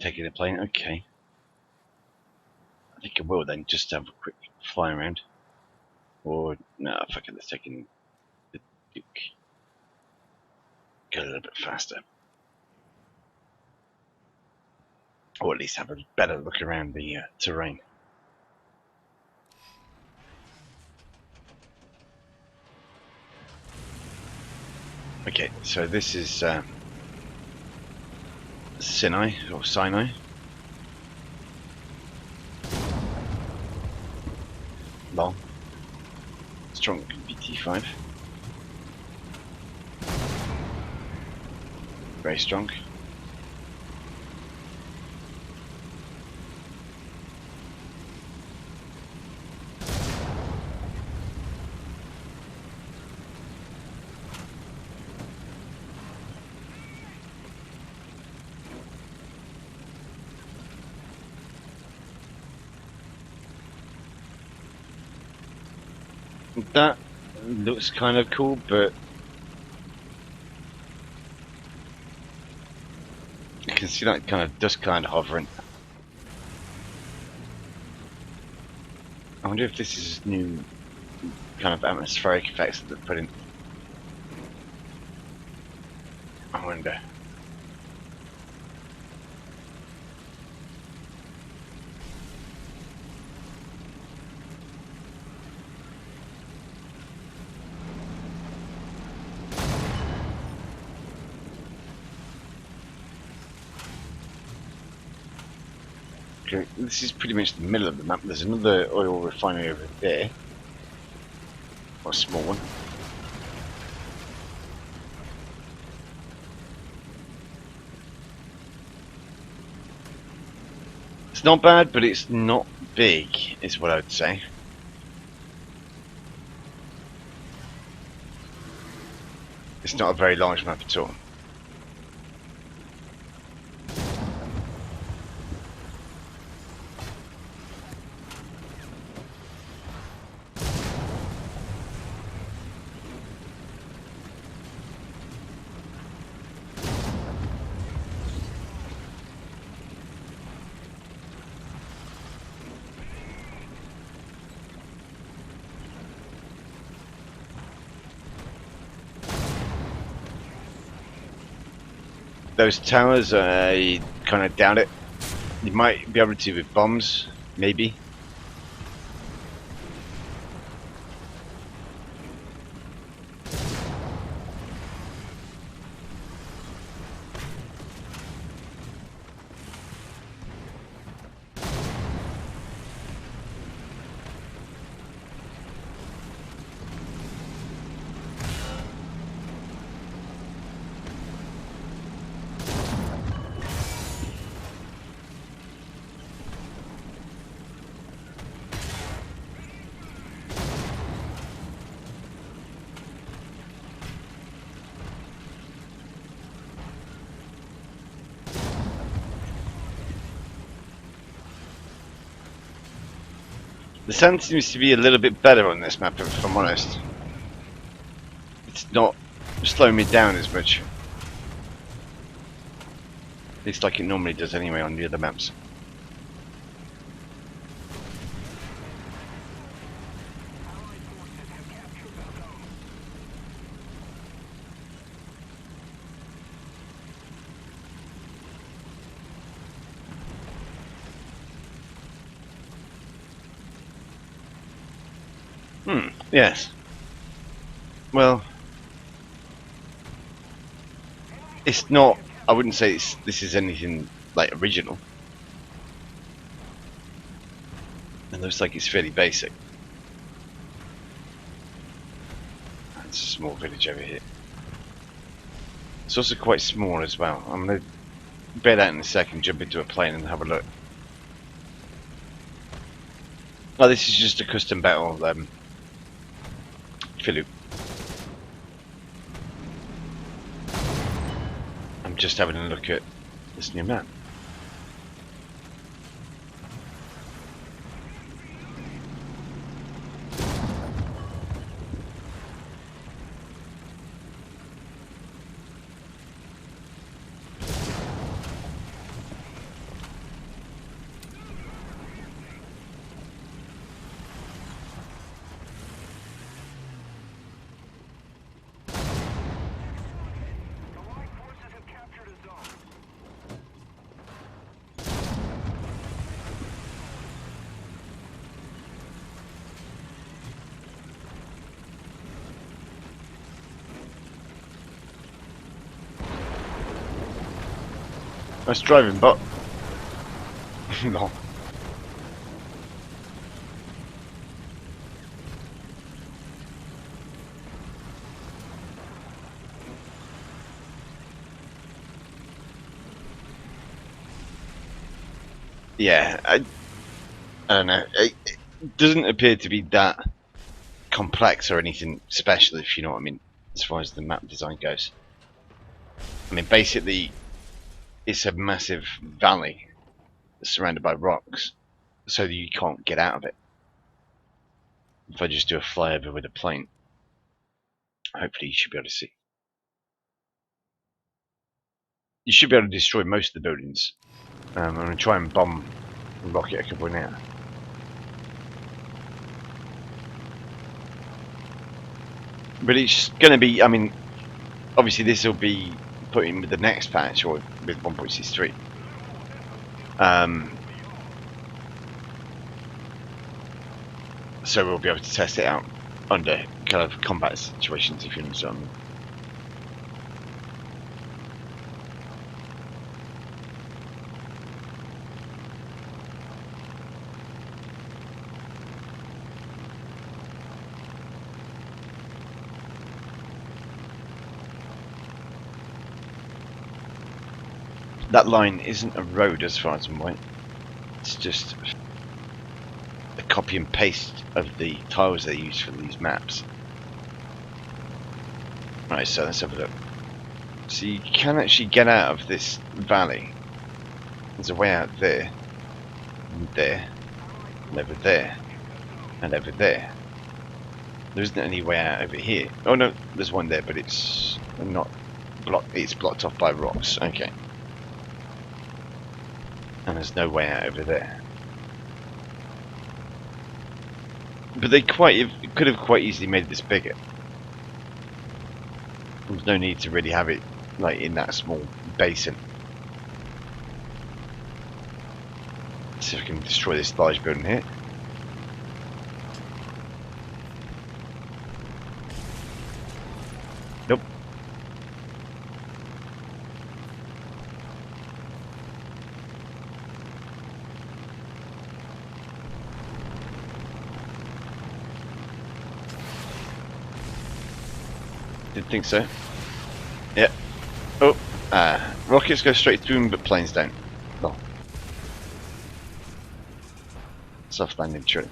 taking a plane. Okay. I think I will then, just have a quick fly around. Or, no, fuck it, let's take in the Duke. Go a little bit faster. Or at least have a better look around the terrain. Okay, so this is Sinai, or Sinai. Long. Strong BT5. Very strong. That looks kind of cool, but you can see that kind of dust cloud hovering. I wonder if this is new kind of atmospheric effects that they're putting. I wonder. Okay, this is pretty much the middle of the map. There's another oil refinery over there. Or a small one. It's not bad, but it's not big, is what I would say. It's not a very large map at all. Those towers, I kind of doubt it. You might be able to with bombs, maybe. The sound seems to be a little bit better on this map, if I'm honest. It's not slowing me down as much. At least like it normally does anyway on the other maps. Yes. Well, it's not. I wouldn't say this is anything like original. It looks like it's fairly basic. It's a small village over here. It's also quite small as well. I'm going to bear that in a second, jump into a plane and have a look. Oh, this is just a custom battle Philip. I'm just having a look at this new map. Nice driving, but no. Yeah, I don't know. It doesn't appear to be that complex or anything special, if you know what I mean, as far as the map design goes. I mean, basically, it's a massive valley surrounded by rocks, so that you can't get out of it. If I just do a flyover with a plane, hopefully you should be able to see. You should be able to destroy most of the buildings. I'm going to try and bomb and rocket a couple now. But it's going to be, I mean, obviously this will be put in with the next patch or with 1.63. So we'll be able to test it out under kind of combat situations, if you understand me. That line isn't a road as far as I'm aware. It's just a copy and paste of the tiles they use for these maps. Right, so let's have a look. So you can actually get out of this valley. There's a way out there, and there, and over there, and over there. There isn't any way out over here. Oh no, there's one there, but it's not blocked. It's blocked off by rocks. Okay. And there's no way out over there. But they could have quite easily made this bigger. There's no need to really have it like in that small basin. Let's see if we can destroy this large building here. Nope. Didn't think so. Yeah. Oh, rockets go straight through them, but planes don't. Oh. Soft landing true.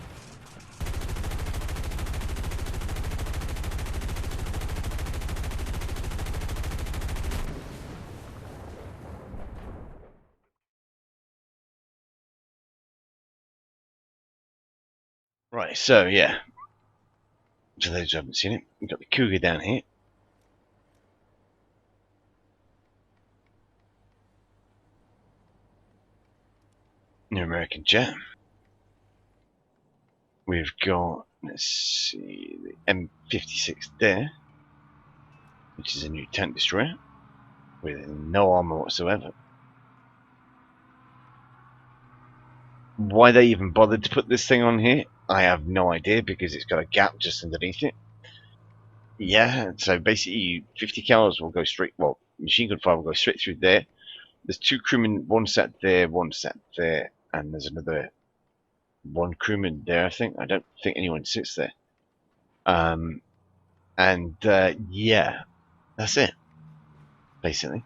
Right, so yeah. For those who haven't seen it, we've got the Cougar down here. New American jet. We've got, let's see, the M56 there, which is a new tank destroyer with no armor whatsoever. Why they even bothered to put this thing on here, I have no idea, because it's got a gap just underneath it. Yeah, so basically 50 cals will go straight, well, machine gun fire will go straight through there. There's two crewmen, one sat there, and there's another one crewman there, I think. I don't think anyone sits there. Yeah, that's it, basically.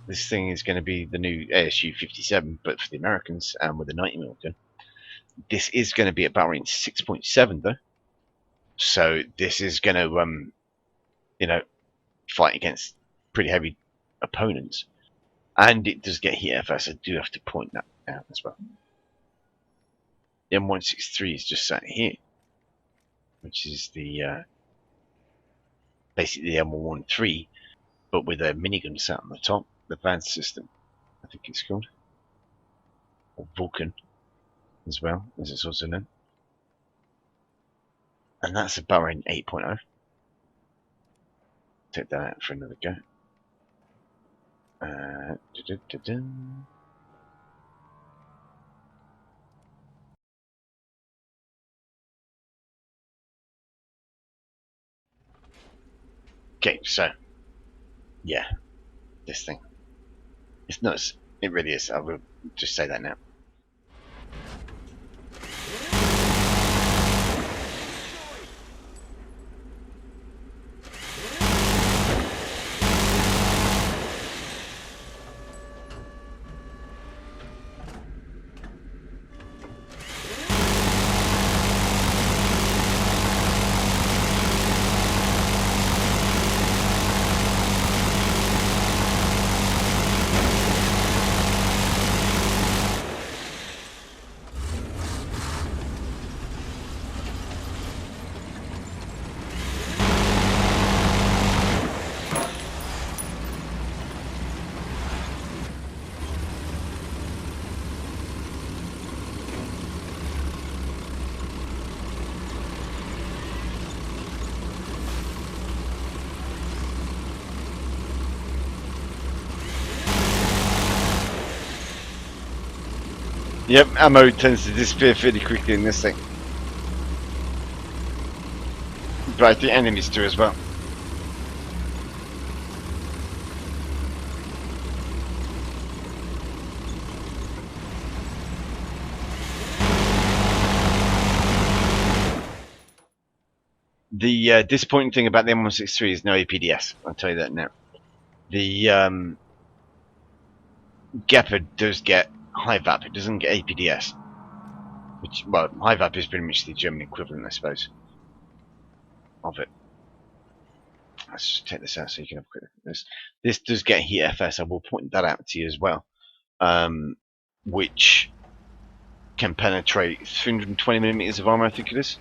This thing is going to be the new ASU-57, but for the Americans, and with a 90mm gun. This is going to be at barrel range 6.7, though. So this is going to, you know, fight against pretty heavy opponents. And it does get heat FS. I do have to point that out as well. The M163 is just sat here, which is the basically the M113, but with a minigun sat on the top, the VADS system, I think it's called, or Vulcan as well, as it's also known. And that's a barrel range 8.0. Take that out for another go. Okay, so yeah, this thing, it's nuts. It really is. I will just say that now. Yep, ammo tends to disappear fairly quickly in this thing. But the enemies do as well. The disappointing thing about the M163 is no APDS. I'll tell you that now. The Gepard does get high VAP. It doesn't get APDS. Which, well, high VAP is pretty much the German equivalent, I suppose, of it. Let's just take this out so you can have a quick look at this. This does get heat FS. I will point that out to you as well, which can penetrate 320mm of armor, I think it is.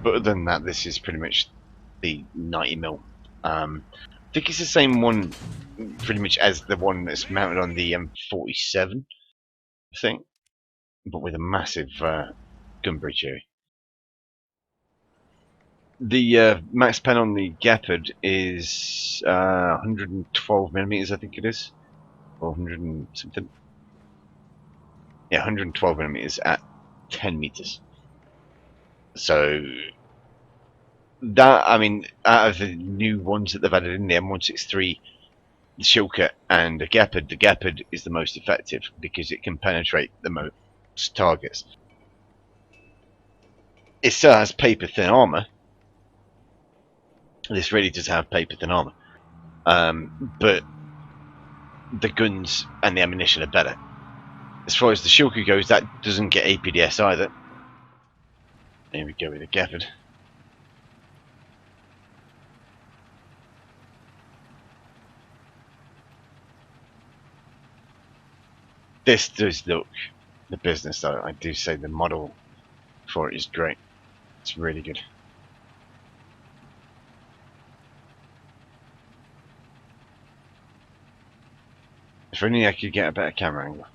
But other than that, this is pretty much the 90mm. I think it's the same one, pretty much as the one that's mounted on the M47, I think, but with a massive gun bridge area. The max pen on the Gepard is 112mm, I think it is, or 100 and something. Yeah, 112mm at 10 meters. So that, I mean, out of the new ones that they've added in, the M163, the Shilka, and the Gepard is the most effective because it can penetrate the most targets. It still has paper thin armor. This really does have paper thin armor, but the guns and the ammunition are better. As far as the Shilka goes, that doesn't get APDS either. Here we go with the Gepard. This does look the business, though. I do say the model for it is great. It's really good. If only I could get a better camera angle.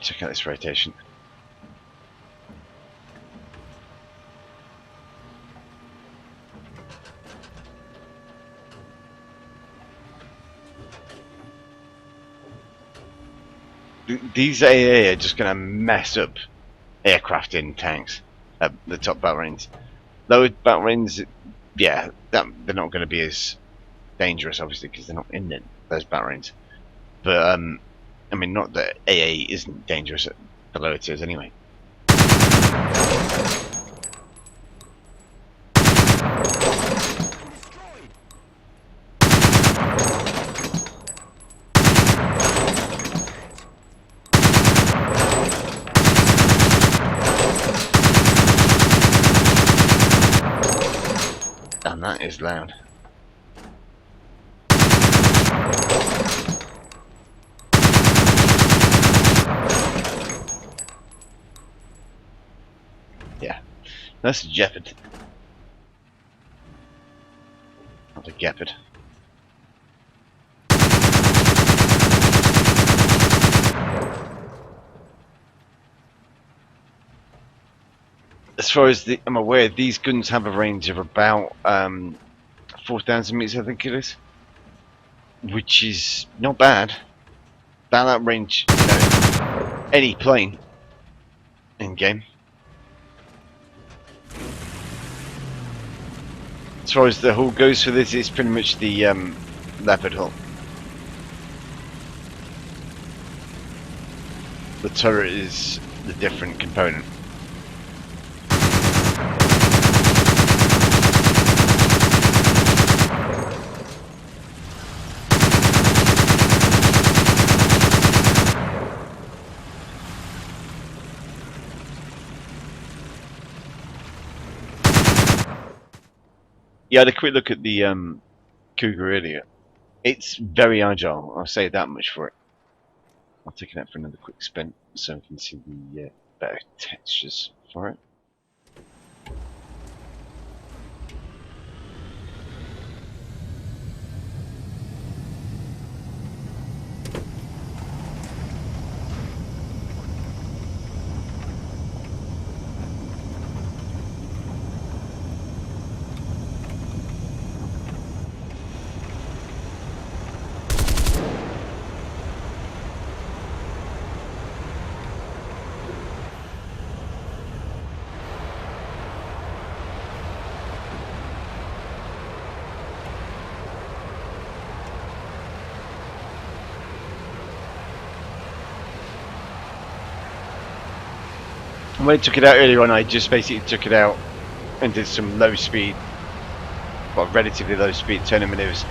Check out this rotation. These AA are just going to mess up aircraft in tanks at the top battle range. Lower battle range, yeah, they're not going to be as dangerous, obviously, because they're not in those battle ranges. But I mean, not that AA isn't dangerous at the lower tiers anyway. And that is loud. Yeah, that's a Gepard. Not a Gepard. As far as I'm aware, these guns have a range of about 4,000 meters, I think it is, which is not bad. That range, you know, any plane in game. as far as the hull goes for this, it's pretty much the Leopard hull. The turret is the different component. Yeah, I had a quick look at the Cougar earlier. It's very agile, I'll say that much for it. I'll take it out for another quick spin so we can see the better textures for it. When I took it out earlier on, I just basically took it out and did some low speed, well, relatively low speed turning maneuvers,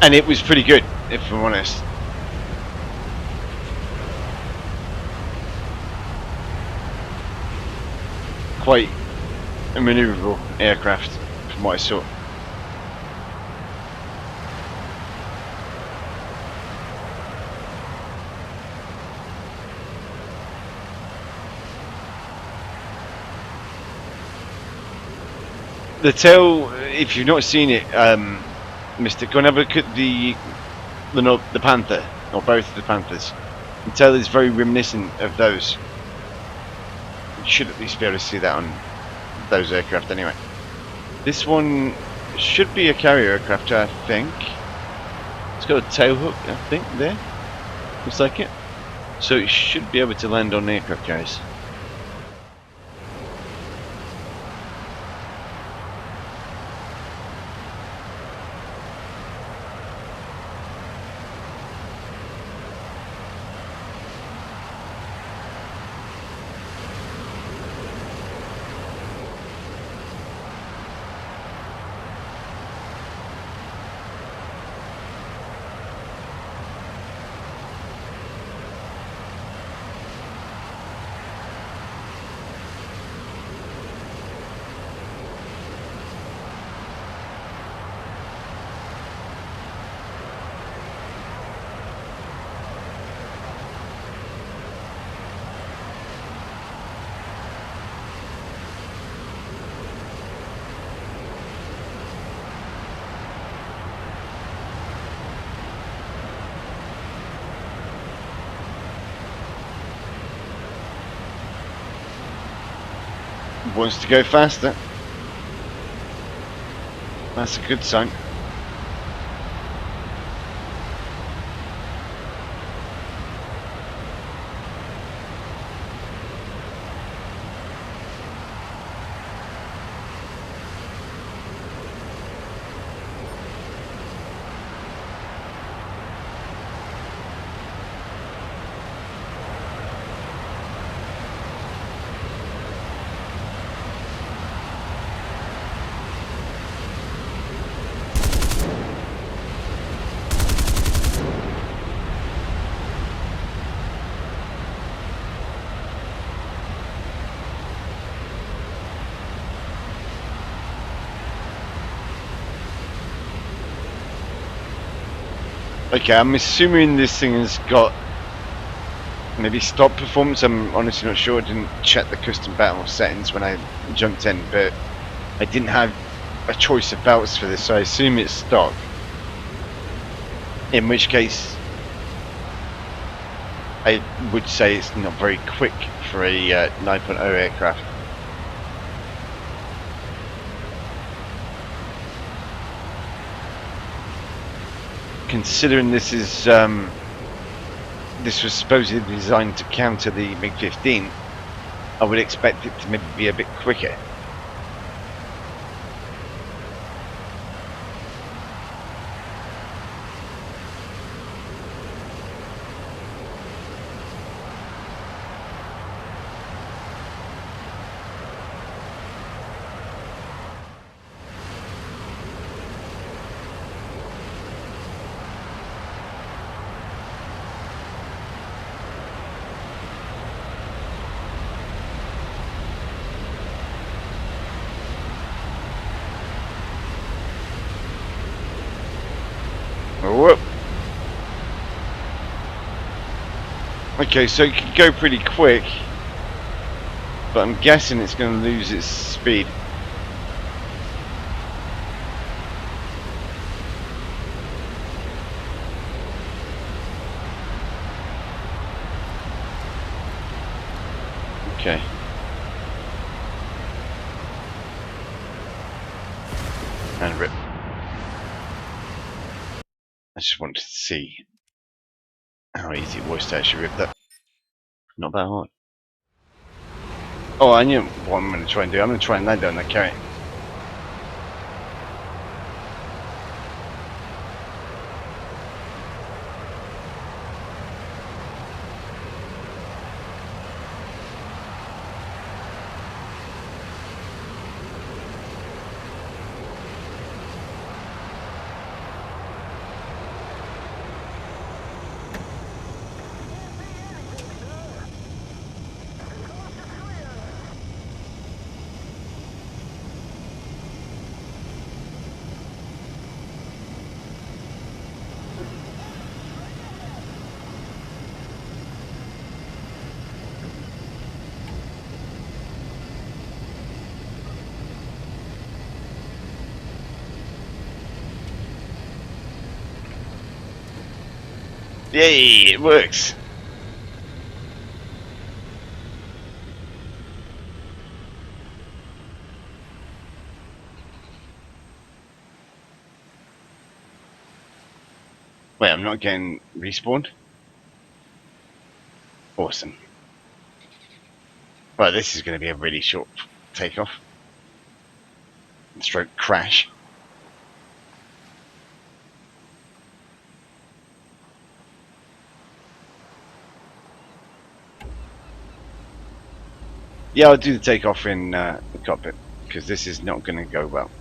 and it was pretty good, if I'm honest. Quite a manoeuvrable aircraft from what I saw. The tail, if you've not seen it, Mister, go and have a look at the Panther, or both of the Panthers. The tail is very reminiscent of those. You should at least be able to see that on those aircraft anyway. This one should be a carrier aircraft, I think. It's got a tail hook, I think, there. Looks like it. So it should be able to land on aircraft carriers. Wants to go faster. That's a good sign. Okay, I'm assuming this thing has got maybe stop performance. I'm honestly not sure. I didn't check the custom battle settings when I jumped in, but I didn't have a choice of belts for this, so I assume it's stock. In which case, I would say it's not very quick for a 9.0 aircraft. Considering this is this was supposedly designed to counter the MiG-15, I would expect it to maybe be a bit quicker. Whoop. Okay, so it could go pretty quick, but I'm guessing it's going to lose its speed. Okay. And rip. I just wanted to see how easy it was to actually rip that. Not that hard. Oh, I knew what I'm going to try and do. I'm going to try and land on that carrot. Yay, it works. Wait, I'm not getting respawned? Awesome. Well, this is going to be a really short takeoff. Stroke crash. Yeah, I'll do the takeoff in the cockpit, because this is not going to go well.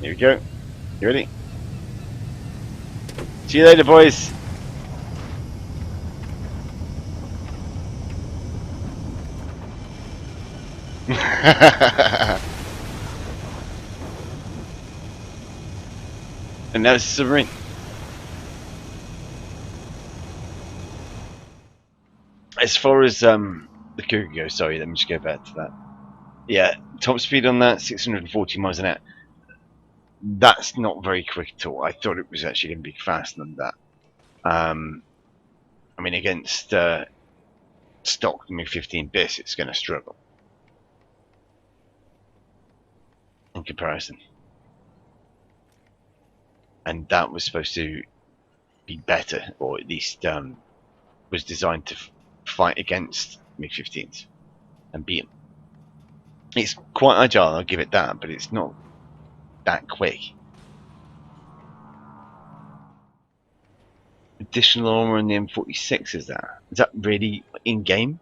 Here we go. You ready? See you later, boys. And now it's a submarine. As far as the Cougar goes, sorry, let me just go back to that. Yeah, top speed on that, 640 miles an hour. That's not very quick at all. I thought it was actually going to be faster than that. I mean, against stock MiG-15 bis, it's going to struggle in comparison. And that was supposed to be better, or at least was designed to fight against MiG-15s and beat them. It's quite agile, I'll give it that, but it's not that quick. Additional armor on the M46, is that really in-game?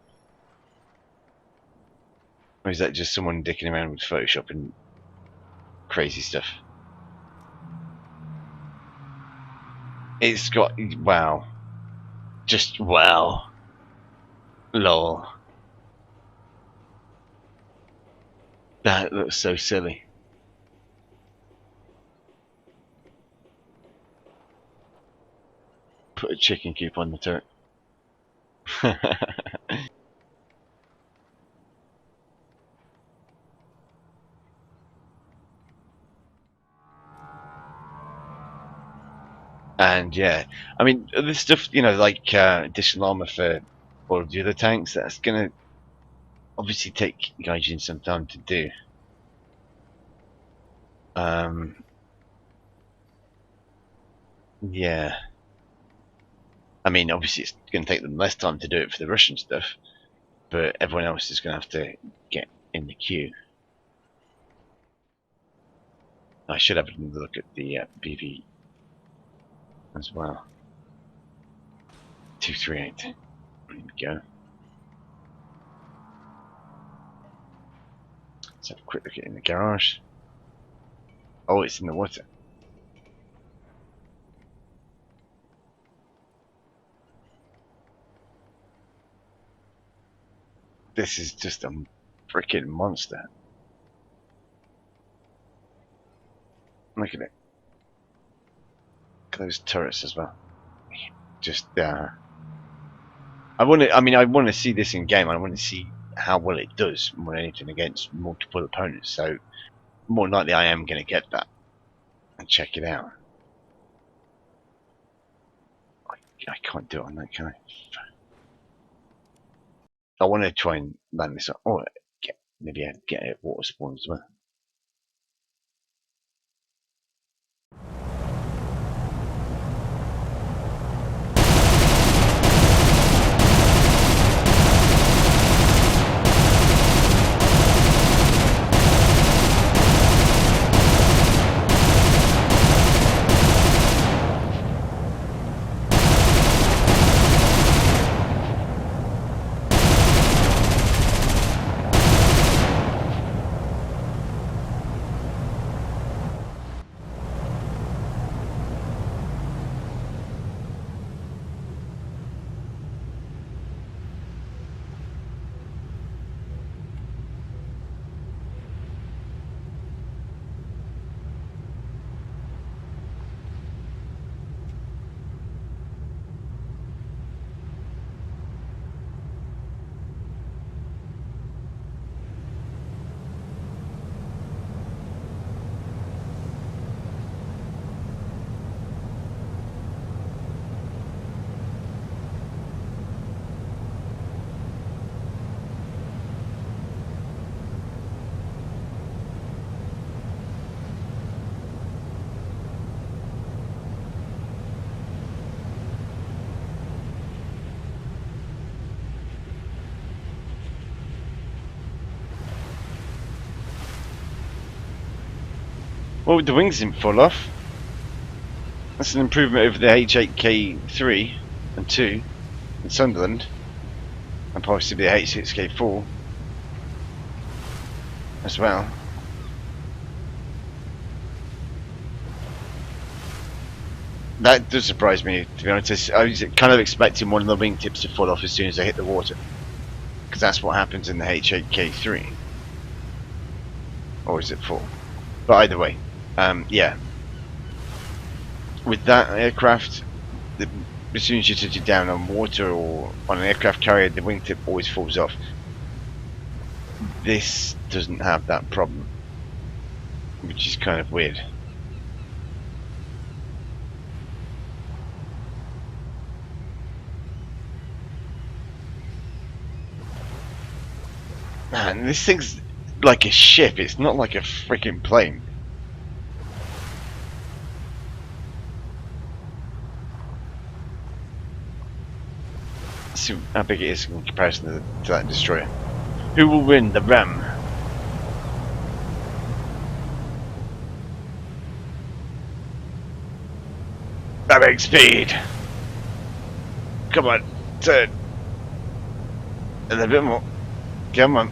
Or is that just someone dicking around with Photoshop and crazy stuff? It's got, wow. Just wow. Lol. That looks so silly. Put a chicken coop on the turret. And yeah, I mean, this stuff, you know, like additional armor for all of the other tanks, that's going to obviously take Gaijin some time to do. Yeah. I mean, obviously it's going to take them less time to do it for the Russian stuff, but everyone else is going to have to get in the queue. I should have another look at the BV as well. 238. There we go. Let's have a quick look at it in the garage. Oh, it's in the water. This is just a freaking monster. Look at it. Look at those turrets as well. Just I want to see this in game. I want to see how well it does more than anything against multiple opponents. So more than likely I am going to get that and check it out. I can't do it on that, can I? I want to try and land this up. Oh, maybe I'd get it water spawn as well. Well, the wings didn't fall off. That's an improvement over the H8K3 and 2 in Sunderland, and possibly the H6K4 as well. That does surprise me, to be honest. I was kind of expecting one of the wingtips to fall off as soon as they hit the water, because that's what happens in the H8K3. Or is it 4? But either way, yeah. With that aircraft, as soon as you touch it down on water or on an aircraft carrier, the wingtip always falls off. This doesn't have that problem, which is kind of weird. Man, this thing's like a ship, it's not like a freaking plane. Let's see how big it is in comparison to that destroyer. Who will win, the Ram? Having speed! Come on, turn! A little bit more. Come on.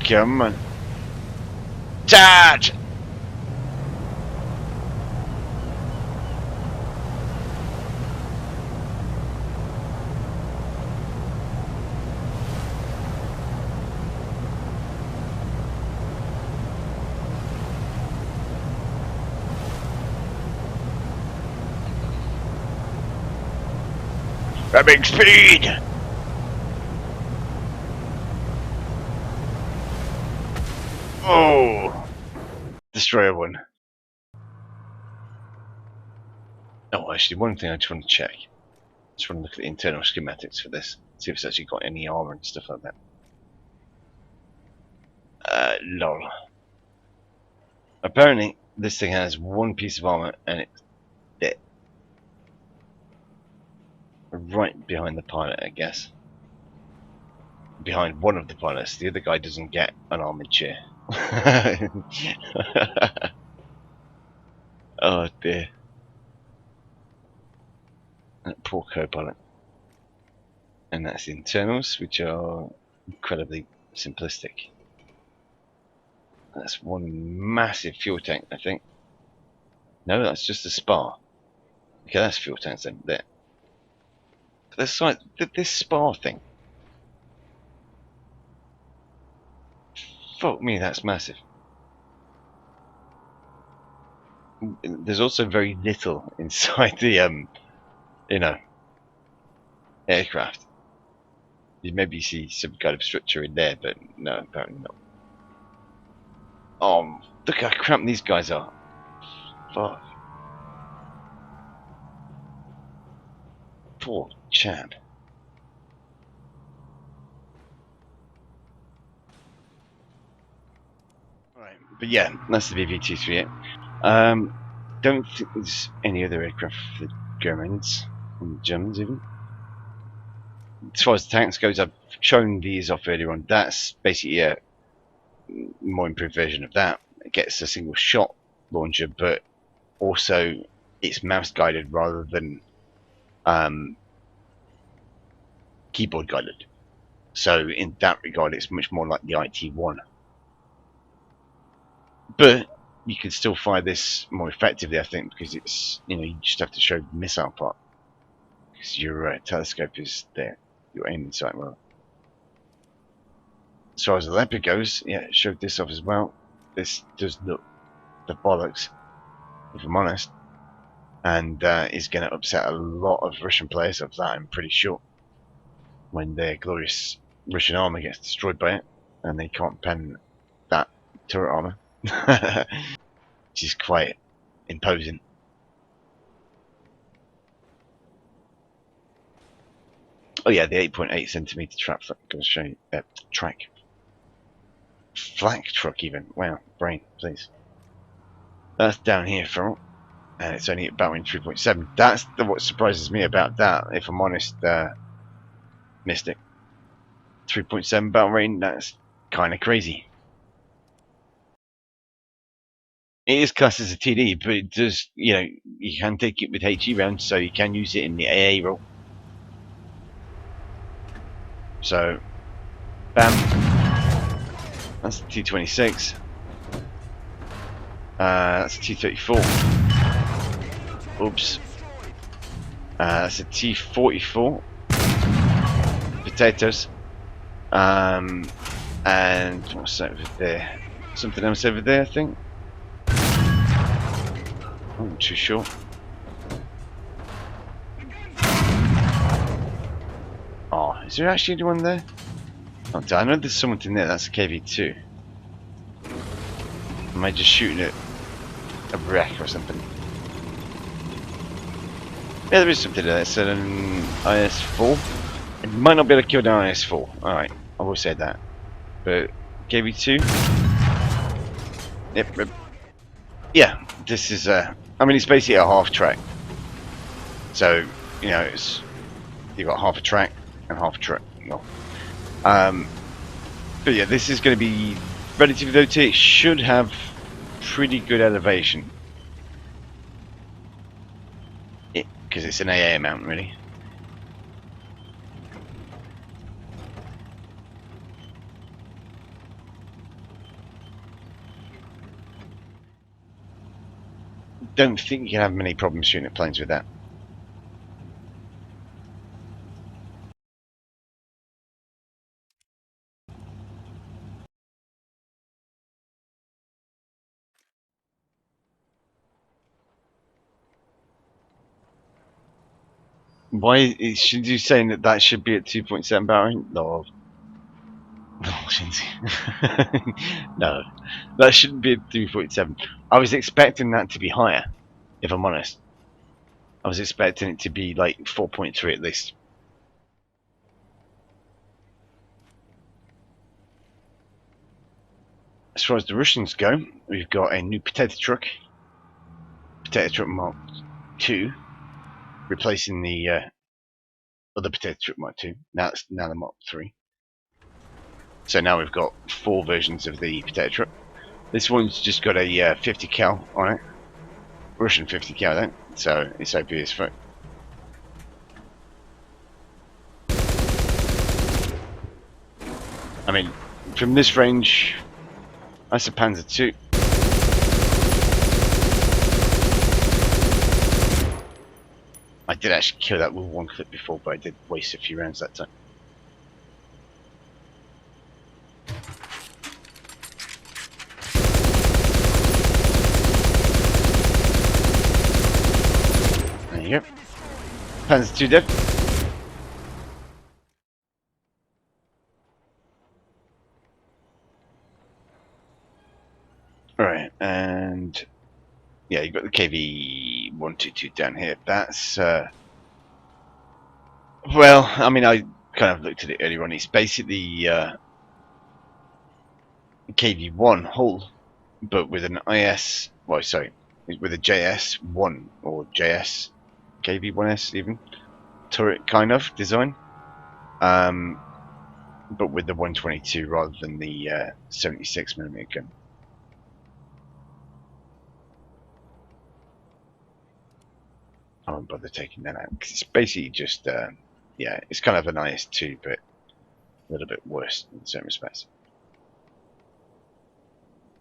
Come on. Charge! Having speed! Oh! Destroyer one. Oh, actually, one thing I just want to check. I just want to look at the internal schematics for this. See if it's actually got any armor and stuff like that. Lol. Apparently, this thing has one piece of armor and it's dead. Right behind the pilot, I guess. Behind one of the pilots. The other guy doesn't get an armored chair. Oh dear. That poor co-pilot. And that's the internals, which are incredibly simplistic. That's one massive fuel tank, I think. No, that's just a spar. Okay, that's fuel tanks then. There. This spar thing. Fuck me, that's massive. There's also very little inside the you know, aircraft. You maybe see some kind of structure in there, but no, apparently not. Oh, look how cramped these guys are. Fuck. Poor chap. Right, but yeah, that's the BV-238. Don't think there's any other aircraft for the Germans, and the Germans even. As far as tanks goes, I've shown these off earlier on. That's basically a more improved version of that. It gets a single shot launcher, but also it's mouse guided rather than keyboard guided. So in that regard, it's much more like the IT-1. But you can still fire this more effectively, I think, because it's, you know, you just have to show the missile part. Because your telescope is there. You're aiming sight well. As far as the Leopard goes, yeah, it showed this off as well. This does look the bollocks, if I'm honest, and is going to upset a lot of Russian players of that, I'm pretty sure, when their glorious Russian armor gets destroyed by it, and they can't pen that turret armor, which is quite imposing. Oh yeah, the 8.8 centimeter trap going to show you track flak truck even. Wow, brain, please. That's down here for, and it's only about 3.7. That's what surprises me about that, if I'm honest, Mystic. 3.7 battle rating, that's kind of crazy. It is classed as a TD, but it does, you know, you can take it with HE rounds, so you can use it in the AA role. So, bam. That's a T26. That's a T34. Oops. That's a T44. Potatoes. And what's over there? Something else over there, I think. I'm not too sure. Oh, is there actually one there? Oh, I know there's someone in there. That's a KV2. Am I just shooting at a wreck or something? Yeah, there is something there. It's an IS-4. It might not be able to kill down IS-4. Alright, I will say that. But KV2? Yep. Yeah, this is I mean, it's basically a half track. So, you know, it's you've got half a track and half a track. No. But yeah, this is going to be relatively low tier. It should have pretty good elevation. Because it's an AA mount, really. Don't think you can have many problems shooting at planes with that. Why should you saying that that should be at 2.7 barrel? No. No, that shouldn't be at 3.7. I was expecting that to be higher, if I'm honest. I was expecting it to be like 4.3 at least. As far as the Russians go, we've got a new Potato Truck Mark II, replacing the other Potato Truck Mark II. Now it's the Mark III. So now we've got 4 versions of the Potato Truck. This one's just got a 50 cal on it, Russian 50 cal then, so it's OP as fuck. I mean, from this range, that's a Panzer II. I did actually kill that with one clip before, but I did waste a few rounds that time. Panzer II dead. Alright, and yeah, you've got the KV-122 down here. That's, well, I mean, I kind of looked at it earlier on. It's basically KV-1 hull, but with an IS, well, sorry, with a JS-1 or JS, KV-1S even, turret kind of design. But with the 122 rather than the 76mm gun. I won't bother taking that out because it's basically just, yeah, it's kind of an IS-2, but a little bit worse in certain respects.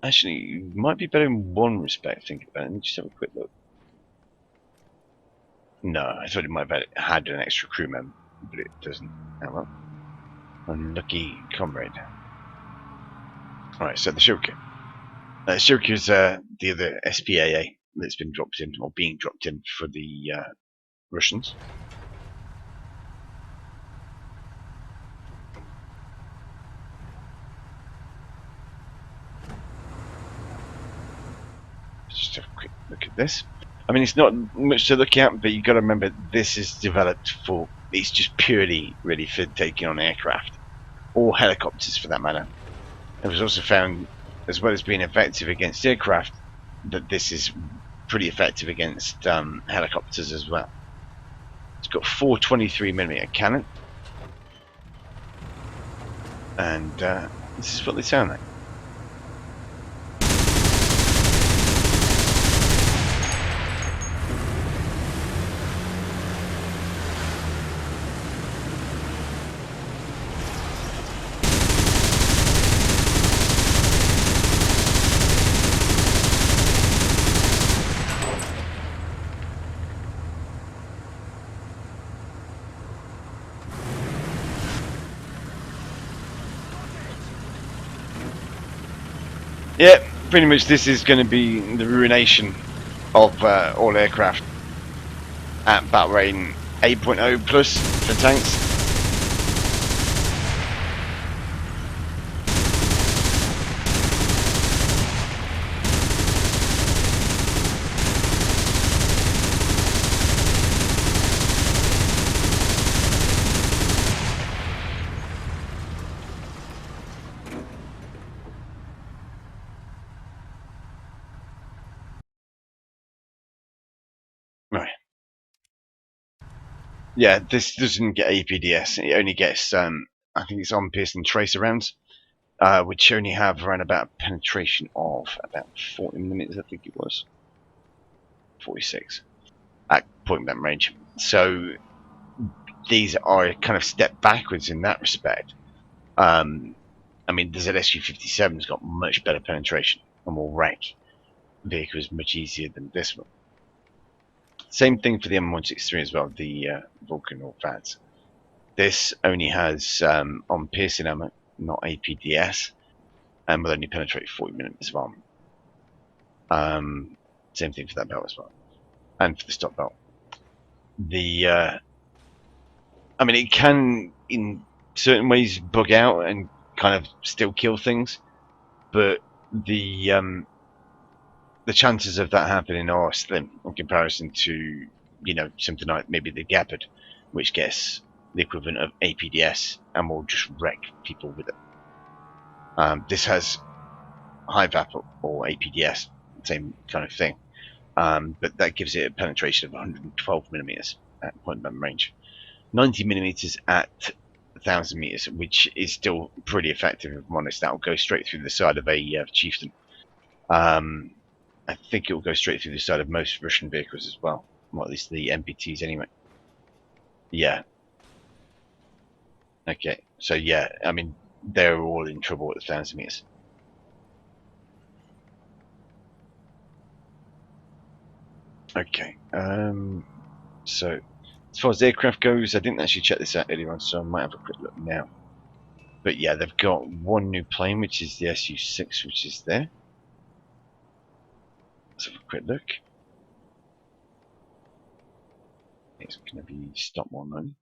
Actually, it might be better in one respect, think about it. Let me just have a quick look. No, I thought it might have had an extra crew member, but it doesn't. Oh well. Unlucky comrade. Alright, so the Shirka. Shirka is the other SPAA that's been dropped in, or being dropped in for the Russians. Just have a quick look at this. I mean, it's not much to look at, but you've got to remember this is developed for, it's just purely ready for taking on aircraft, or helicopters for that matter. It was also found, as well as being effective against aircraft, that this is pretty effective against helicopters as well. It's got 4 23mm cannon, and this is what they sound like. Yeah, pretty much this is going to be the ruination of all aircraft at battle rating 8.0 plus for tanks. Right. Yeah, this doesn't get APDS. It only gets, I think it's on Pearson tracer rounds, which only have around about a penetration of about 40mm, I think it was. 46 at point blank range. So these are kind of step backwards in that respect. I mean, the ZSU-57's got much better penetration and will wreck vehicles much easier than this one. Same thing for the M163 as well, the Vulcan or VADS. This only has on piercing ammo, not APDS, and will only penetrate 40mm as well. Same thing for that belt as well, and for the stock belt. The I mean, it can in certain ways bug out and kind of still kill things, but the chances of that happening are slim in comparison to, you know, something like maybe the Gepard, which gets the equivalent of APDS and will just wreck people with it. This has high VAP or APDS, same kind of thing, but that gives it a penetration of 112mm at point blank range, 90mm at 1,000 meters, which is still pretty effective. If I'm honest, that will go straight through the side of a Chieftain. I think it will go straight through the side of most Russian vehicles as well, or at least the MPTs anyway. Yeah. Okay. So yeah, I mean, they're all in trouble at 1,000 meters. Okay. So as far as aircraft goes, I didn't actually check this out earlier on, so I might have a quick look now. But yeah, they've got one new plane, which is the Su-6, which is there. Let's have a quick look. It's going to be stop 190.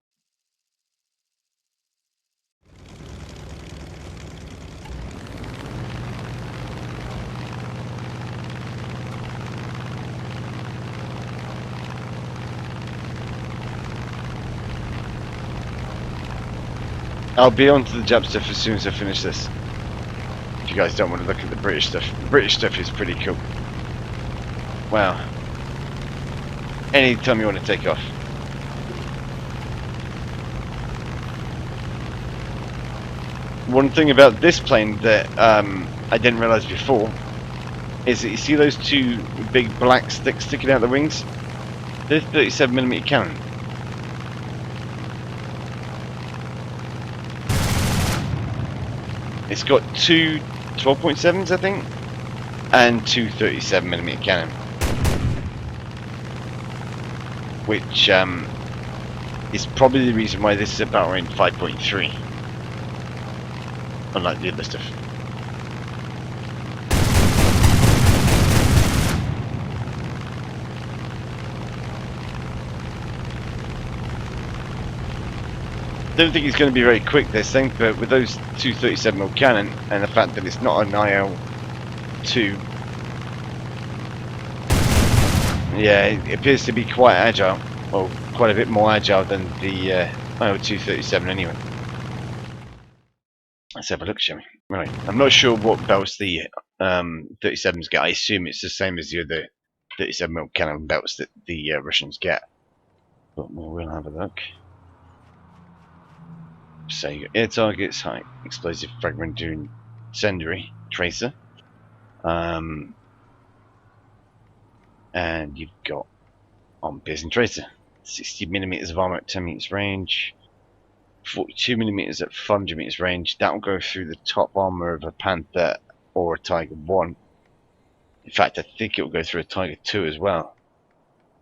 I'll be on to the Jap stuff as soon as I finish this. If you guys don't want to look at the British stuff. The British stuff is pretty cool. Wow. Anytime you want to take off. One thing about this plane that I didn't realise before is that you see those two big black sticks sticking out the wings? They're 37mm cannon. It's got two 12.7s, I think, and two 37mm cannon, which is probably the reason why this is a battle range 5.3, unlike the other stuff. Don't think it's going to be very quick, this thing, but with those two 37mm cannon and the fact that it's not an IL-2, yeah, it appears to be quite agile, or quite a bit more agile than the IL-2 anyway. Let's have a look, shall we? Right, I'm not sure what belts the 37s get. I assume it's the same as the other 37mm cannon belts that the Russians get, but we'll have a look. So your air targets, high explosive fragment doing incendiary tracer, and you've got on piercing tracer, 60mm of armor at 10 meters range, 42mm at 500 meters range. That will go through the top armor of a Panther or a Tiger 1. In fact, I think it will go through a Tiger 2 as well,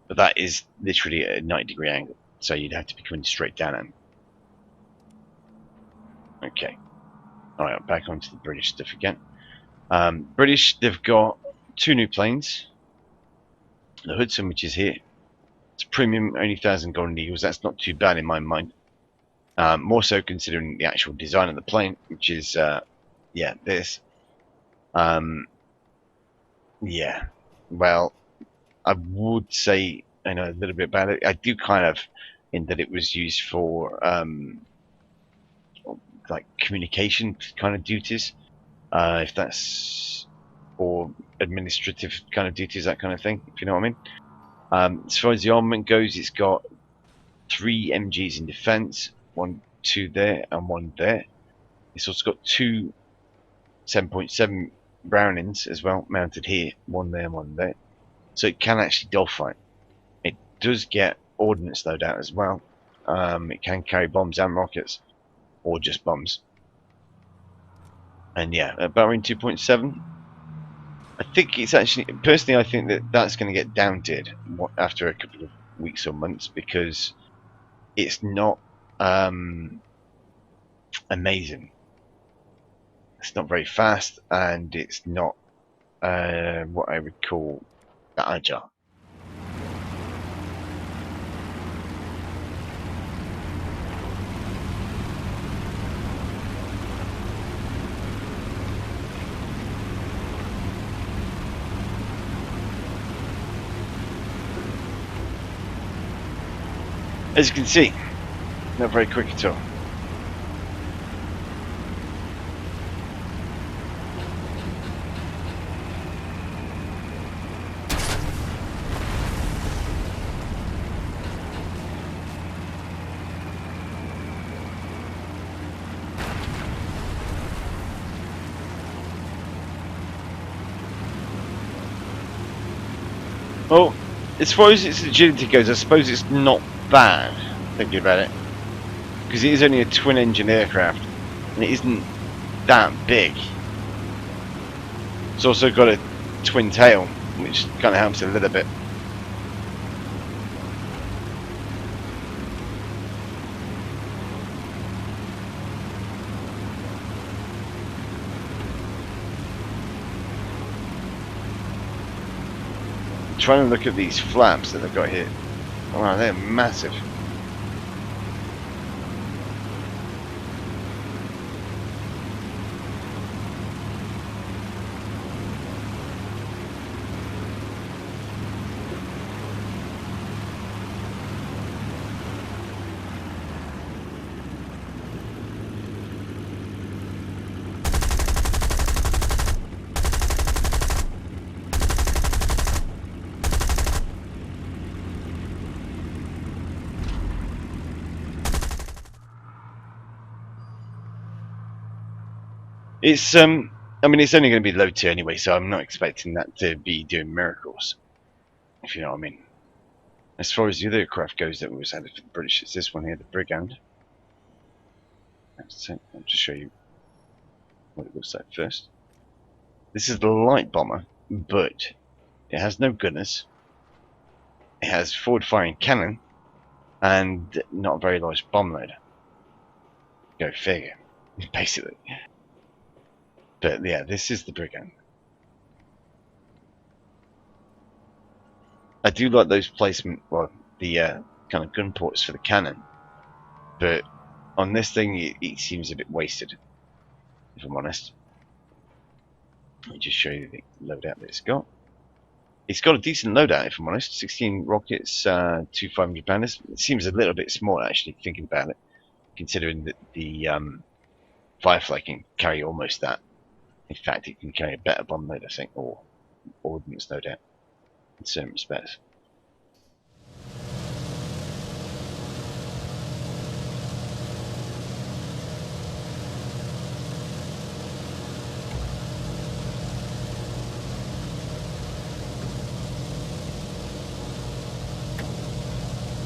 but that is literally at a 90-degree angle, so you'd have to be coming straight down at him. Okay. Alright, back onto the British stuff again. British, they've got two new planes. The Hudson, which is here. It's premium, only 1,000 golden eagles. That's not too bad in my mind. More so considering the actual design of the plane, which is, yeah, this. Yeah, well, I would say I know a little bit about it. I do kind of, in that it was used for like communication kind of duties, if that's, or administrative kind of duties, that kind of thing, if you know what I mean. As far as the armament goes, it's got 3 MGs in defense, 2 there and 1 there. It's also got 2 7.7 Brownings as well, mounted here, 1 there and 1 there. So it can actually dogfight. It does get ordnance loadout as well. It can carry bombs and rockets, or just bombs. And yeah, Bahrain 2.7. I think it's actually, personally, I think that that's going to get downtied after a couple of weeks or months, because it's not amazing. It's not very fast, and it's not what I would call agile. As you can see, not very quick at all. Well, as far as its agility goes, I suppose it's not bad, thinking about it, because it is only a twin-engine aircraft, and it isn't that big. It's also got a twin tail, which kind of helps a little bit. Trying to look at these flaps that they've got here. Wow, they're massive. It's I mean, it's only going to be low tier anyway, so I'm not expecting that to be doing miracles, if you know what I mean. As far as the other aircraft goes that was added for the British, it's this one here, the Brigand. I'll just show you what it looks like first. This is the light bomber, but it has no gunners. It has forward-firing cannon and not a very large bomb loader. Go figure, basically. But yeah, this is the Brigand. I do like those placement, well, the kind of gun ports for the cannon, but on this thing it seems a bit wasted, if I'm honest. Let me just show you the loadout that it's got. It's got a decent loadout, if I'm honest. 16 rockets, 2 500-pounders. It seems a little bit small, actually, thinking about it, considering that the Firefly can carry almost that. In fact, it can carry a better bomb load, I think, or ordnance loadout in certain respects.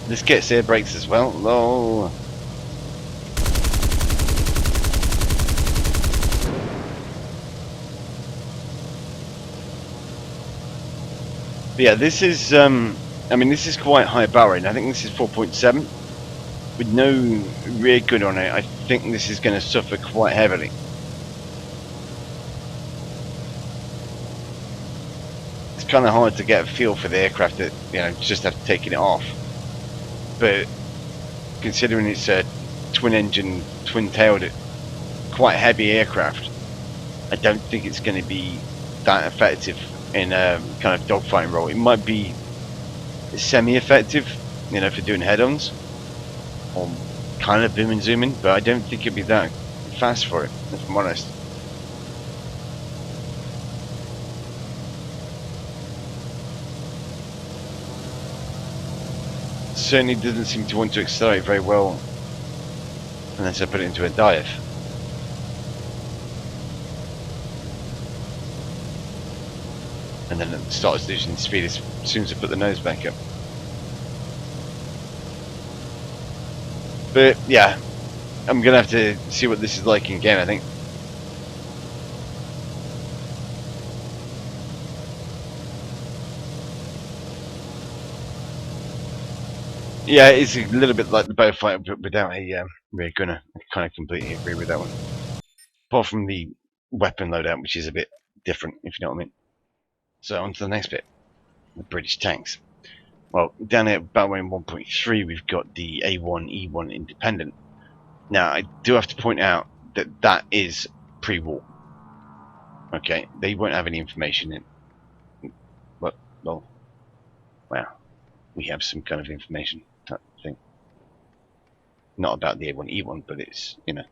This gets air brakes as well. Lol. But yeah, this is I mean, this is quite high barrel rate. I think this is 4.7 with no rear gun on it. I think this is going to suffer quite heavily. It's kind of hard to get a feel for the aircraft that, you know, just after taking it off. But considering it's a twin-engine, twin-tailed, quite heavy aircraft, I don't think it's going to be that effective in a kind of dogfighting role. It might be semi-effective, you know, for doing head-ons or kind of boom and zooming, but I don't think it'd be that fast for it, if I'm honest. Certainly doesn't seem to want to accelerate very well unless I put it into a dive. And then it starts losing speed as soon as I put the nose back up. But yeah, I'm gonna have to see what this is like in game, I think. Yeah, it's a little bit like the Bowfighter, but without a rear gunner. I kind of completely agree with that one. Apart from the weapon loadout, which is a bit different, if you know what I mean. So on to the next bit, the British tanks. Well, down here at Battleway 1.3, we've got the A1E1 Independent. Now, I do have to point out that that is pre-war. Okay, they won't have any information in. But, well, we have some kind of information type thing. Not about the A1E1, but it's, you know,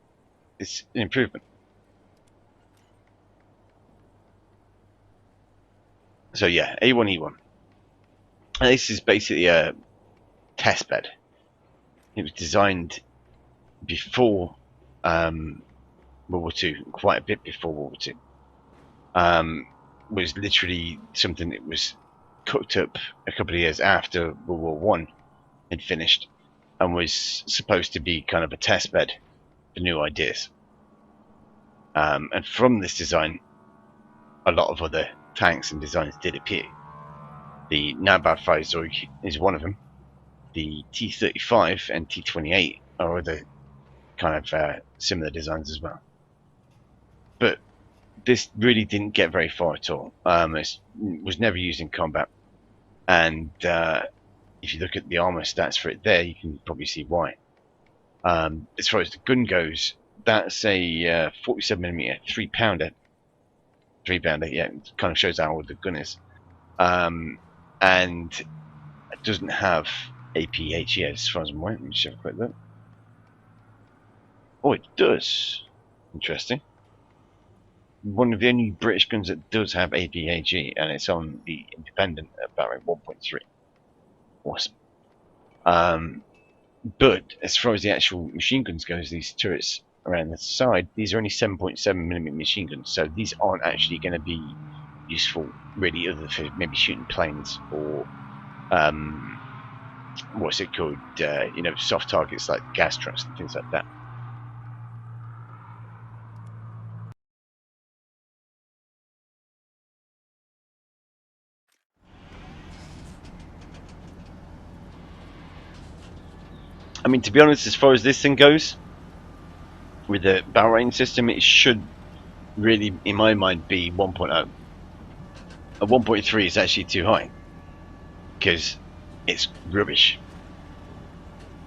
it's an improvement. So yeah, A1E1. And this is basically a test bed. It was designed before World War II, quite a bit before World War II. Was literally something that was cooked up a couple of years after World War One had finished, and was supposed to be kind of a test bed for new ideas. And from this design, a lot of other tanks and designs did appear. The Nabab-Faizoig is one of them. The T-35 and T-28 are other kind of similar designs as well. But this really didn't get very far at all. It was never used in combat, and if you look at the armor stats for it there, you can probably see why. As far as the gun goes, that's a 47mm 3-pounder. 3-pounder, yeah, it kind of shows how old the gun is. And it doesn't have APHE as far as I'm aware. Let me just have a quick look. Oh, it does. Interesting. One of the only British guns that does have APHE, and it's on the Independent at battery 1.3. Awesome. But as far as the actual machine guns goes, these turrets around the side, these are only 7.7mm machine guns, so these aren't actually going to be useful really, other than for maybe shooting planes or what's it called? You know, soft targets like gas trucks and things like that. I mean, to be honest, as far as this thing goes, with the barrel rating system, it should really, in my mind, be 1.0. A 1.3 is actually too high because it's rubbish.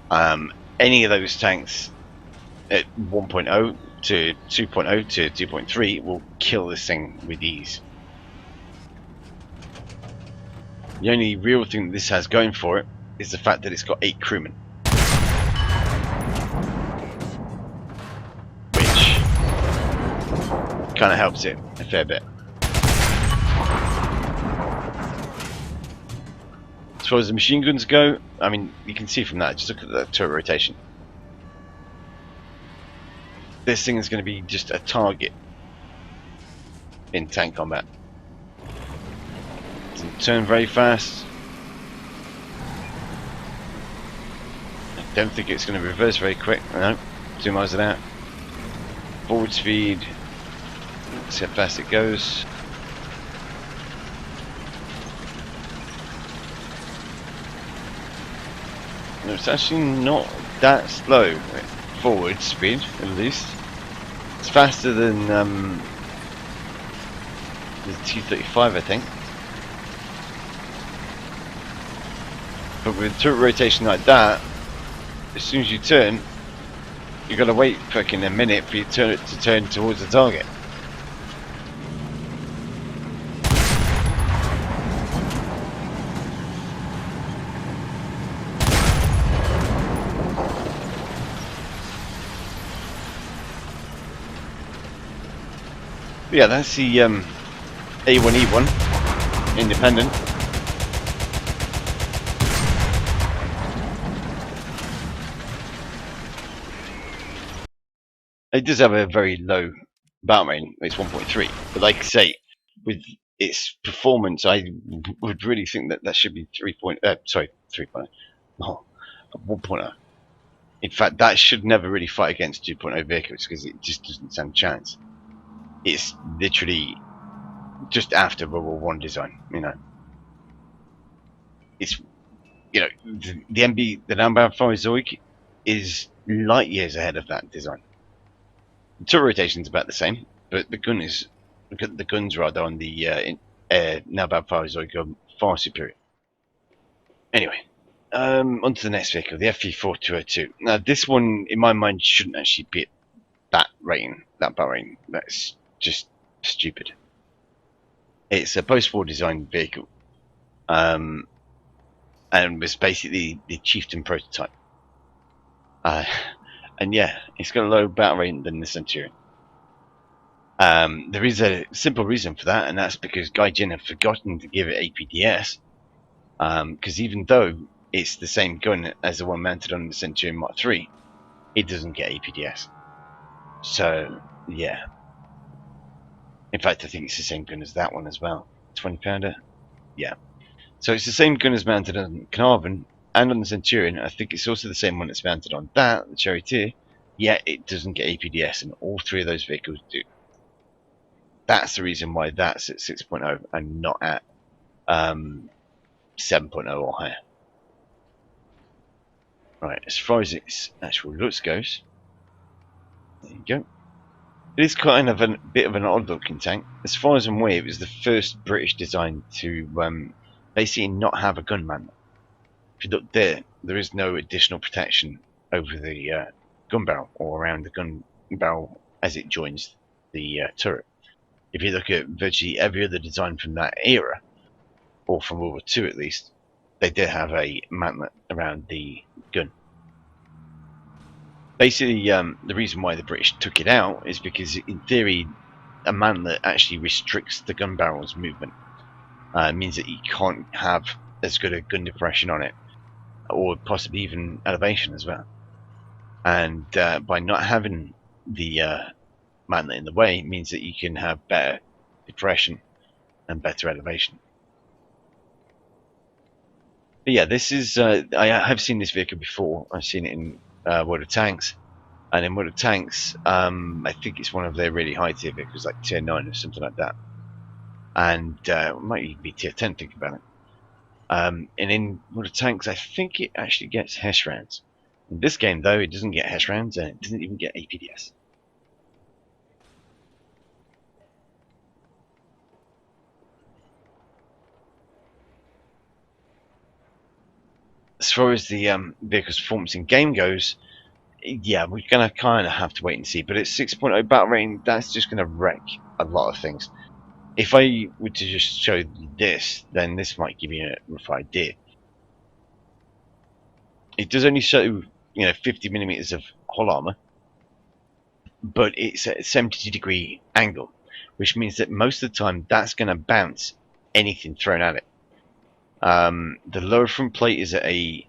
Any of those tanks at 1.0 to 2.0 to 2.3 will kill this thing with ease. The only real thing that this has going for it is the fact that it's got 8 crewmen, which kind of helps it a fair bit. As far as the machine guns go, I mean, you can see from that, just look at the turret rotation. This thing is going to be just a target in tank combat. It doesn't turn very fast. I don't think it's going to reverse very quick. No, 2 miles an hour. Forward speed, let's see how fast it goes. No, it's actually not that slow. Forward speed, at least. It's faster than the T-35, I think. But with turret rotation like that, as soon as you turn, you've got to wait fucking a minute for your turret to turn towards the target. But yeah, that's the A1E1 Independent. It does have a very low battle rating, it's 1.3, but like I say, with its performance, I would really think that that should be 3.0, no, 1.0. In fact, that should never really fight against 2.0 vehicles because it just doesn't stand a chance. It's literally just after World War One design, you know. It's, you know, the MB, the Zoic is light years ahead of that design. The turret rotation is about the same, but the guns rather on the Zoic are far superior. Anyway, on to the next vehicle, the FE4202. Now, this one, in my mind, shouldn't actually be at that rating, that bar rating. That's just stupid. It's a post-war design vehicle, and was basically the Chieftain prototype. And yeah, it's got a lower battle rating than the Centurion. There is a simple reason for that, and that's because Gaijin have forgotten to give it APDS. Because even though it's the same gun as the one mounted on the Centurion Mark III, it doesn't get APDS. So yeah. In fact, I think it's the same gun as that one as well. 20-pounder? Yeah. So it's the same gun as mounted on Carnarvon and on the Centurion. I think it's also the same one that's mounted on that, the Charioteer. Yet it doesn't get APDS, and all 3 of those vehicles do. That's the reason why that's at 6.0 and not at 7.0 or higher. Right, as far as its actual looks goes, there you go. It is kind of a bit of an odd looking tank. As far as I'm aware, it was the first British design to basically not have a gun manual. If you look there, there is no additional protection over the gun barrel or around the gun barrel as it joins the turret. If you look at virtually every other design from that era, or from World War II at least, they did have a mantlet around the gun. Basically, the reason why the British took it out is because, in theory, a mantlet actually restricts the gun barrel's movement. It means that you can't have as good a gun depression on it, or possibly even elevation as well. And by not having the mantlet in the way, it means that you can have better depression and better elevation. But yeah, this is I have seen this vehicle before. I've seen it in World of Tanks, and in World of Tanks, I think it's one of their really high tier vehicles, like tier 9 or something like that, and it might even be tier 10. Think about it. And in World of Tanks, I think it actually gets HESH rounds. In this game, though, it doesn't get HESH rounds, and it doesn't even get APDS. As far as the vehicle's performance in game goes, yeah, we're going to kind of have to wait and see. But at 6.0 battle rating, that's just going to wreck a lot of things. If I were to just show you this, then this might give you a rough idea. It does only show, 50mm of hull armor, but it's at a 70-degree angle, which means that most of the time that's going to bounce anything thrown at it. The lower front plate is at a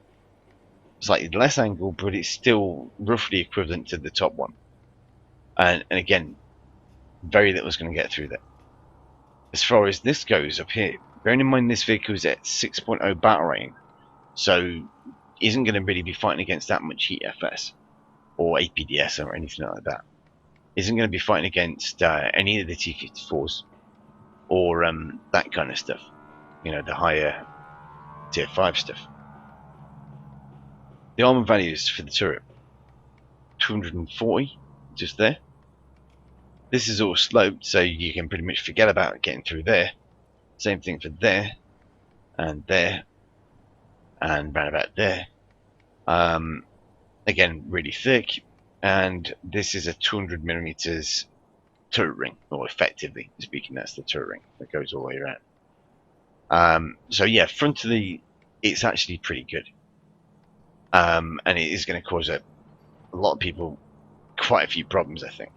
slightly less angle, but it's still roughly equivalent to the top one. And again, very little is going to get through there. As far as this goes up here, bearing in mind this vehicle is at 6.0 battle rating, so isn't going to really be fighting against that much heat FS or APDS or anything like that. Isn't going to be fighting against any of the T-54s or that kind of stuff. The higher tier 5 stuff. The armor values for the turret, 240, just there. This is all sloped, so you can pretty much forget about getting through there. Same thing for there, and round about there. Again, really thick, and this is a 200mm turret ring, or effectively speaking, that's the turret ring that goes all the way around. So yeah, frontally, it's actually pretty good. And it is going to cause a lot of people quite a few problems, I think.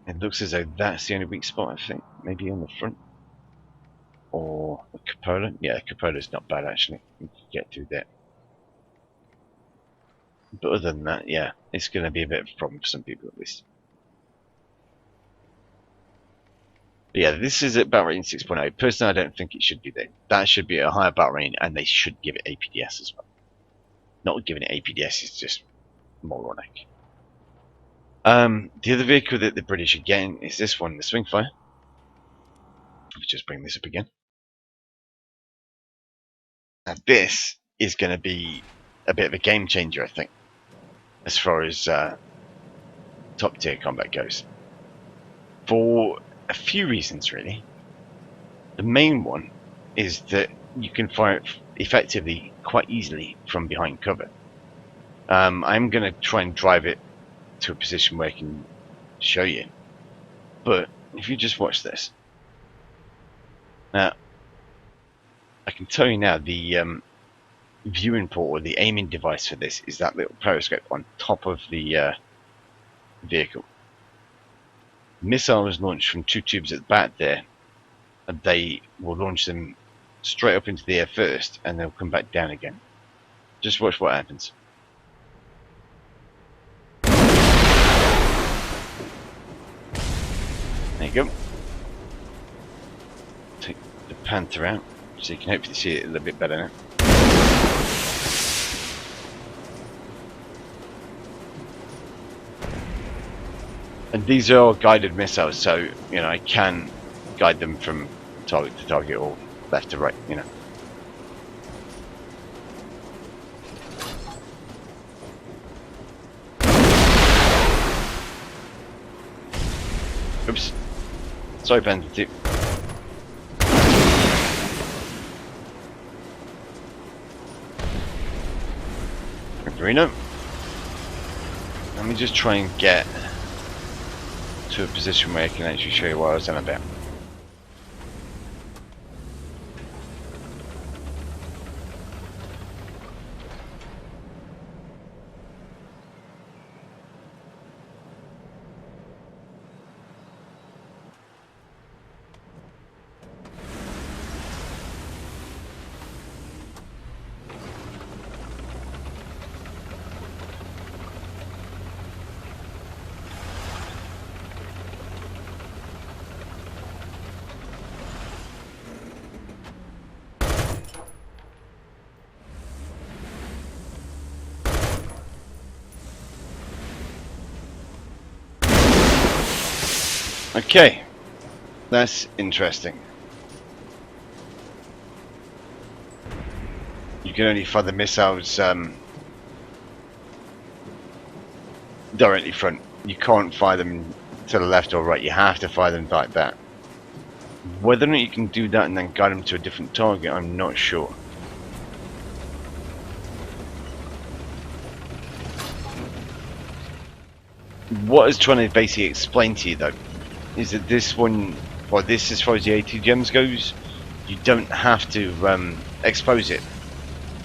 It looks as though that's the only weak spot, I think. Maybe on the front. Or a cupola. Yeah, cupola's not bad, actually. You can get through that. But other than that, yeah, it's going to be a bit of a problem for some people, at least. But yeah, this is at battle rating 6.0. Personally, I don't think it should be there. That should be a higher battle rating, and they should give it APDS as well. Not giving it APDS is just moronic. The other vehicle that the British are getting is this one, the Swingfire. Let's just bring this up again. Now this is going to be a bit of a game changer, I think, as far as top tier combat goes. For a few reasons, really. The main one is that you can fire it effectively quite easily from behind cover. I'm going to try and drive it to a position where I can show you. But if you just watch this. Now, I can tell you now, the viewing port or the aiming device for this is that little periscope on top of the vehicle. The missile was launched from two tubes at the back there, and they will launch them straight up into the air first, and they'll come back down again. Just watch what happens. There you go. Take the Panther out, so you can hopefully see it a little bit better now. And these are all guided missiles, so I can guide them from target to target or left to right. Oops. Sorry, Panther 2. Reno. Let me just try and get to a position where I can actually show you what I was on about. Okay, that's interesting. You can only fire the missiles directly front. You can't fire them to the left or right. You have to fire them like that. Whether or not you can do that and then guide them to a different target, I'm not sure. What I was trying to basically explain to you though is that this one, well, this as far as the ATGMs goes, you don't have to expose it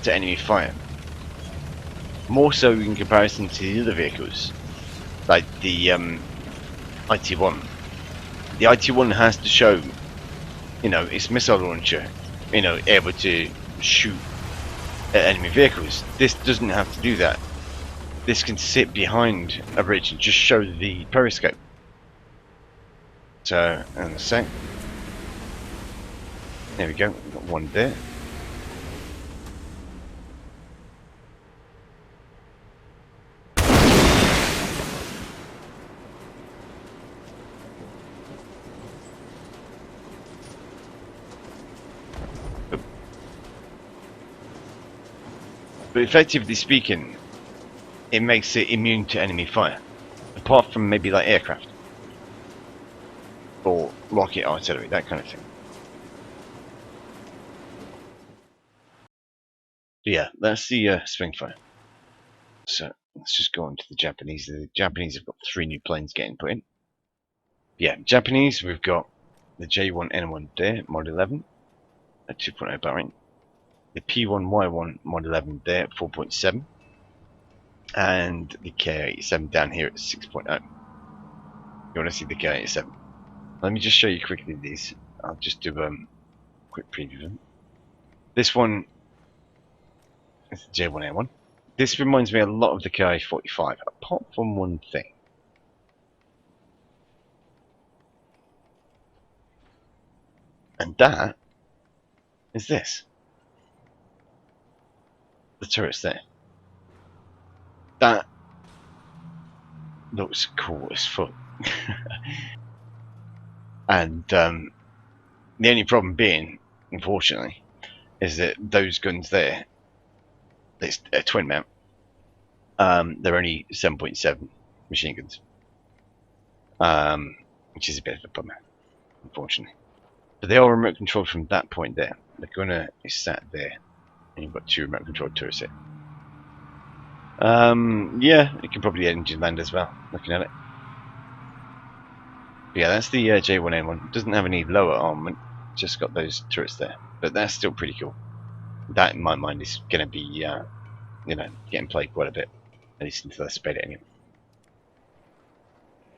to enemy fire. More so in comparison to the other vehicles, like the IT-1. The IT-1 has to show, you know, its missile launcher, you know, able to shoot at enemy vehicles. This doesn't have to do that. This can sit behind a bridge and just show the periscope. So, and a sec. There we go, we've got one there. But effectively speaking, it makes it immune to enemy fire. Apart from maybe like aircraft. Or rocket artillery, that kind of thing. But yeah, that's the Springfire. So let's just go on to the Japanese. The Japanese have got 3 new planes getting put in. Yeah, Japanese, we've got the J1N1 there, Mod 11 at 2.0 bar rate. The P1Y1 Mod 11 there at 4.7. And the K87 down here at 6.0. You want to see the K87? Let me just show you quickly these. I'll just do a quick preview of them. This one is the J1N1. This reminds me a lot of the Ki-45, apart from one thing. And that is this. The turret's there. That looks cool as fuck. And the only problem being, unfortunately, is that those guns there, it's a twin mount, they're only 7.7 machine guns. Which is a bit of a bummer, unfortunately. But they are remote controlled from that point there. The gunner is sat there, and you've got 2 remote controlled turrets here. Yeah, it can probably engine land as well, looking at it. But yeah, that's the J1N1. It doesn't have any lower armament, just got those turrets there. But that's still pretty cool. That, in my mind, is going to be, you know, getting played quite a bit. At least until I spade it anyway.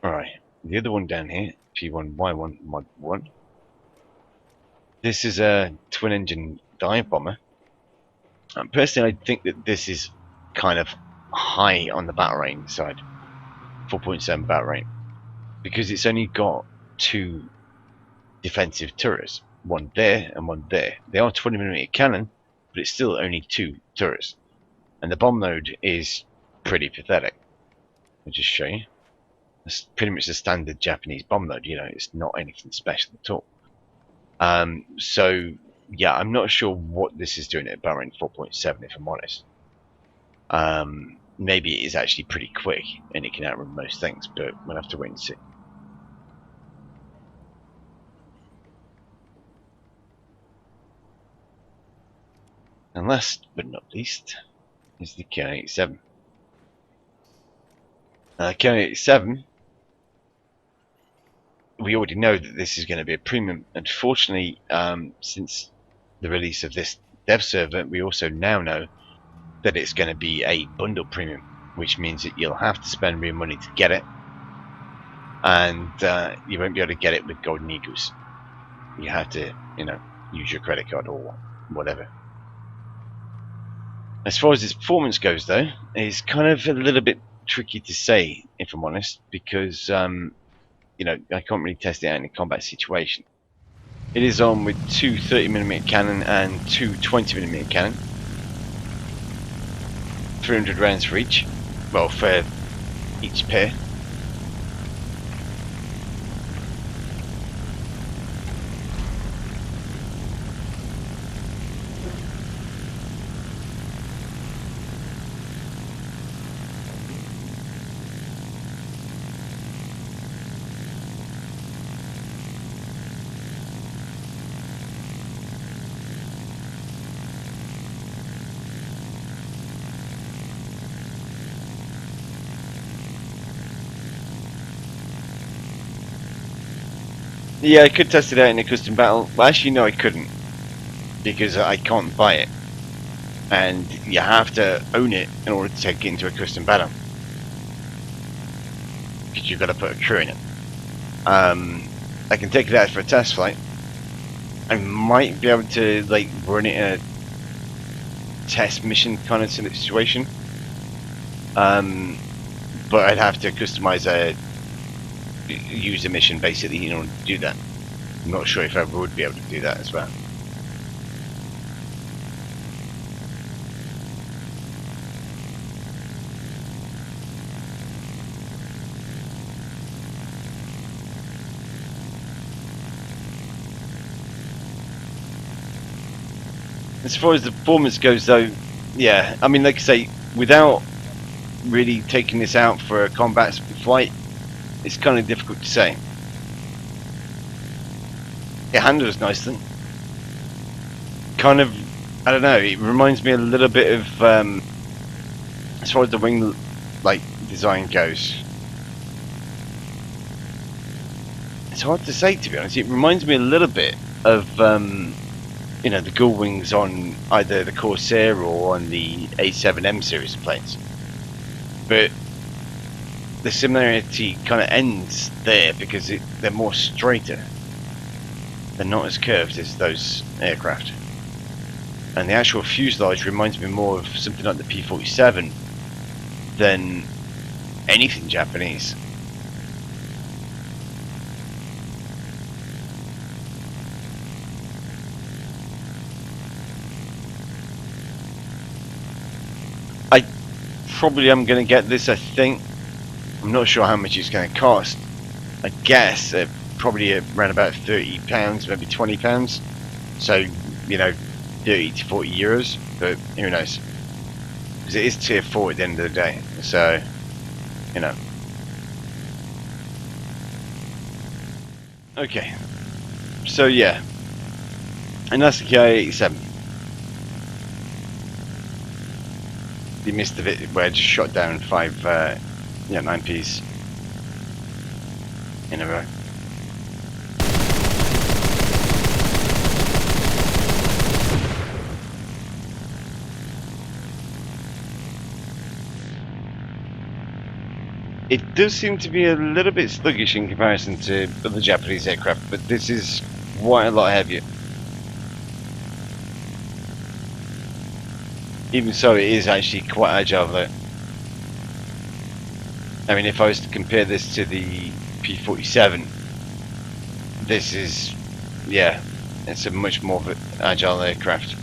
Alright, the other one down here, P1Y1 Mod 1. This is a twin-engine dive bomber. Personally, I think that this is kind of high on the battle rate side. 4.7 battle rate. Because it's only got 2 defensive turrets. One there and one there. They are 20mm cannon, but it's still only 2 turrets. And the bomb load is pretty pathetic. I'll just show you. It's pretty much the standard Japanese bomb load, you know, it's not anything special at all. So, yeah, I'm not sure what this is doing at battle rate 4.7, if I'm honest. Maybe it is actually pretty quick, and it can outrun most things, but we'll have to wait and see. And last but not least is the K87. K-87, we already know that this is going to be a premium. Unfortunately, since the release of this dev server, we also now know that it's going to be a bundle premium, which means that you'll have to spend real money to get it, and you won't be able to get it with Golden Eagles. You have to, use your credit card or whatever. As far as its performance goes, though, it's kind of a little bit tricky to say, if I'm honest, because I can't really test it out in a combat situation. It is on with two 30mm cannon and two 20mm cannon, 300 rounds for each. Well, for each pair. Yeah, I could test it out in a custom battle. Well, actually, no, I couldn't, because I can't buy it, and you have to own it in order to take it into a custom battle, because you've got to put a crew in it. I can take it out for a test flight. I might be able to run it in a test mission kind of situation, but I'd have to customize a user mission basically in order to do that. I'm not sure if I would be able to do that as well. As far as the performance goes, though, yeah, I mean, like I say, without really taking this out for a combat flight, it's kind of difficult to say. It handles nicely. Kind of, I don't know, it reminds me a little bit of, as far as the wing design goes. It's hard to say, to be honest. It reminds me a little bit of, the gull wings on either the Corsair or on the A7M series of planes. But the similarity kind of ends there because they're more straighter. They're not as curved as those aircraft. And the actual fuselage reminds me more of something like the P-47 than anything Japanese. I probably am going to get this, I think. I'm not sure how much it's going to cost. I guess probably around about £30, maybe £20. So, 30 to 40 euros, but who knows? Because it is tier 4 at the end of the day. So, Okay. So, yeah. And that's the Ki-87. You missed the bit where I just shot down 9Ps in a row. It does seem to be a little bit sluggish in comparison to other Japanese aircraft, but this is quite a lot heavier. Even so, it is actually quite agile though. I mean, if I was to compare this to the P-47, this is, yeah, it's a much more agile aircraft.